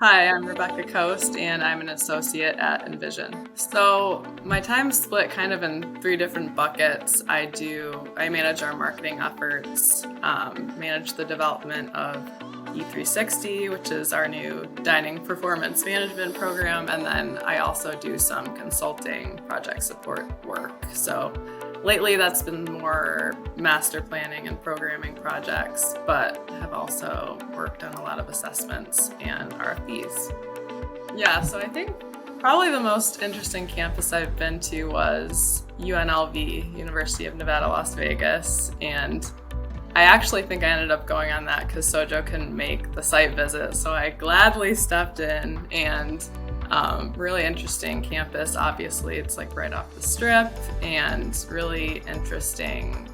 Hi, I'm Rebecca Kost, and I'm an associate at Envision. So my time's split kind of in three different buckets. I manage our marketing efforts, manage the development of E360, which is our new dining performance management program, and then I also do some consulting project support work. So lately that's been more master planning and programming projects, but have also worked on a lot of assessments and RFPs. Yeah, so I think probably the most interesting campus I've been to was UNLV, University of Nevada, Las Vegas. And I actually think I ended up going on that because Sojo couldn't make the site visit. So I gladly stepped in and really interesting campus. Obviously, it's like right off the strip and really interesting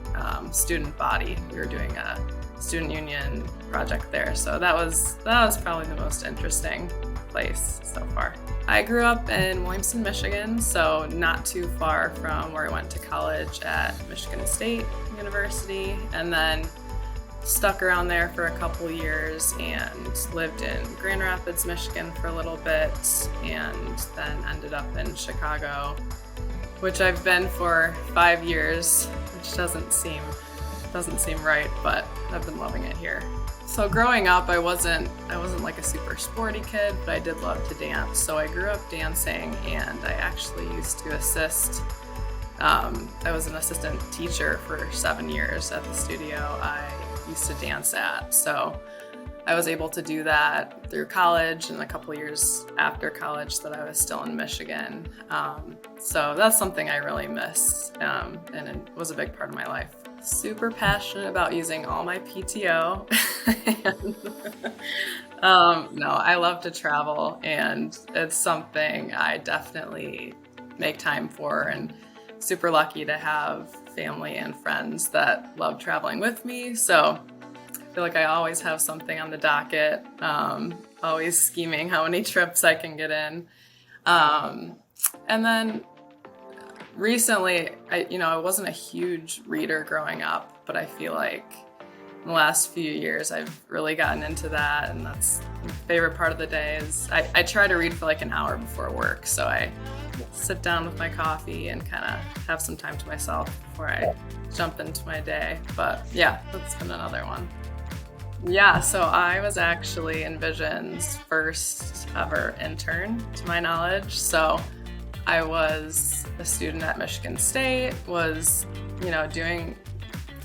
student body. We were doing a student union project there. So that was probably the most interesting place so far. I grew up in Williamson, Michigan, so not too far from where I went to college at Michigan State University, and then stuck around there for a couple years and lived in Grand Rapids, Michigan for a little bit, and then ended up in Chicago, which I've been for 5 years, which doesn't seem right, but I've been loving it here. So growing up, I wasn't like a super sporty kid, but I did love to dance. So I grew up dancing, and I actually used to assist. I was an assistant teacher for 7 years at the studio I used to dance at. So I was able to do that through college and a couple years after college that I was still in Michigan. So that's something I really miss, and it was a big part of my life. Super passionate about using all my PTO. No, I love to travel, and it's something I definitely make time for, and super lucky to have family and friends that love traveling with me. So I feel like I always have something on the docket, always scheming how many trips I can get in. And then recently, I wasn't a huge reader growing up, but I feel like in the last few years I've really gotten into that, and that's my favorite part of the day is I try to read for like an hour before work, so I sit down with my coffee and kind of have some time to myself before I jump into my day. But yeah, that's been another one. Yeah, so I was actually Envision's first ever intern, to my knowledge. So I was a student at Michigan State, was, doing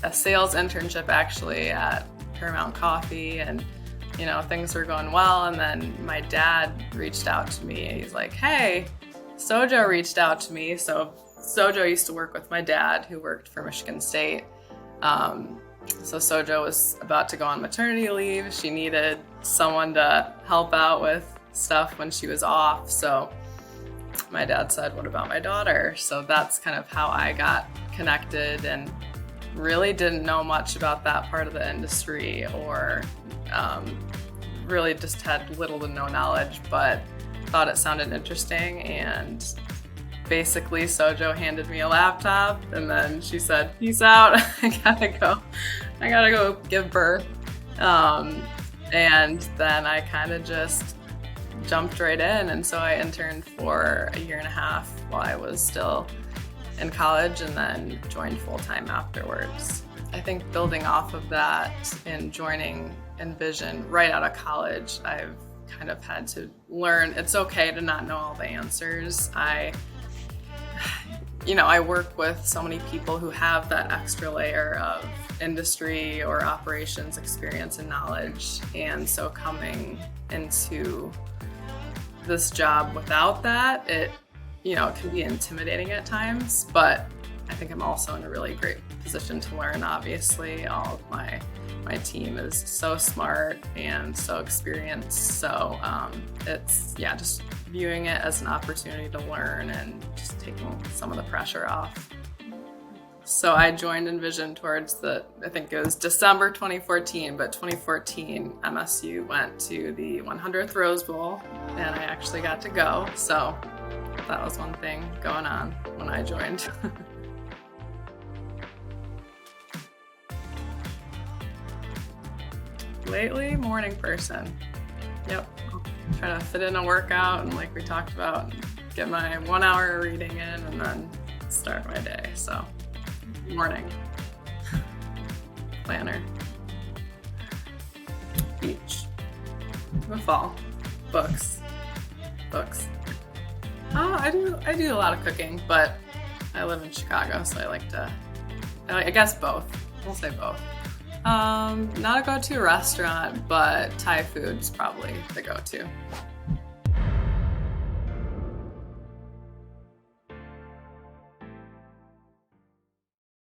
a sales internship actually at Paramount Coffee, and, things were going well. And then my dad reached out to me. He's like, hey, Sojo reached out to me. So Sojo used to work with my dad, who worked for Michigan State. So Sojo was about to go on maternity leave. She needed someone to help out with stuff when she was off. So my dad said, what about my daughter? So that's kind of how I got connected, and really didn't know much about that part of the industry, or really just had little to no knowledge, but thought it sounded interesting. And basically Sojo handed me a laptop, and then she said, peace out. I gotta go give birth. And then I kind of just jumped right in. And so I interned for a year and a half while I was still in college, and then joined full-time afterwards. I think building off of that and joining Envision right out of college, I've kind of had to learn it's okay to not know all the answers. I work with so many people who have that extra layer of industry or operations experience and knowledge. And so coming into this job without that, it can be intimidating at times, but I think I'm also in a really great position to learn. Obviously, all of my team is so smart and so experienced. So it's just viewing it as an opportunity to learn and just taking some of the pressure off. So I joined Envision towards I think it was December 2014, but 2014 MSU went to the 100th Rose Bowl, and I actually got to go. So that was one thing going on when I joined. Lately, morning person. Yep. try to fit in a workout and, like we talked about, get my 1 hour of reading in and then start my day. So morning, planner, beach, the fall, books. I do a lot of cooking, but I live in Chicago, so I guess both. We'll say both. Not a go-to restaurant, but Thai food's probably the go-to.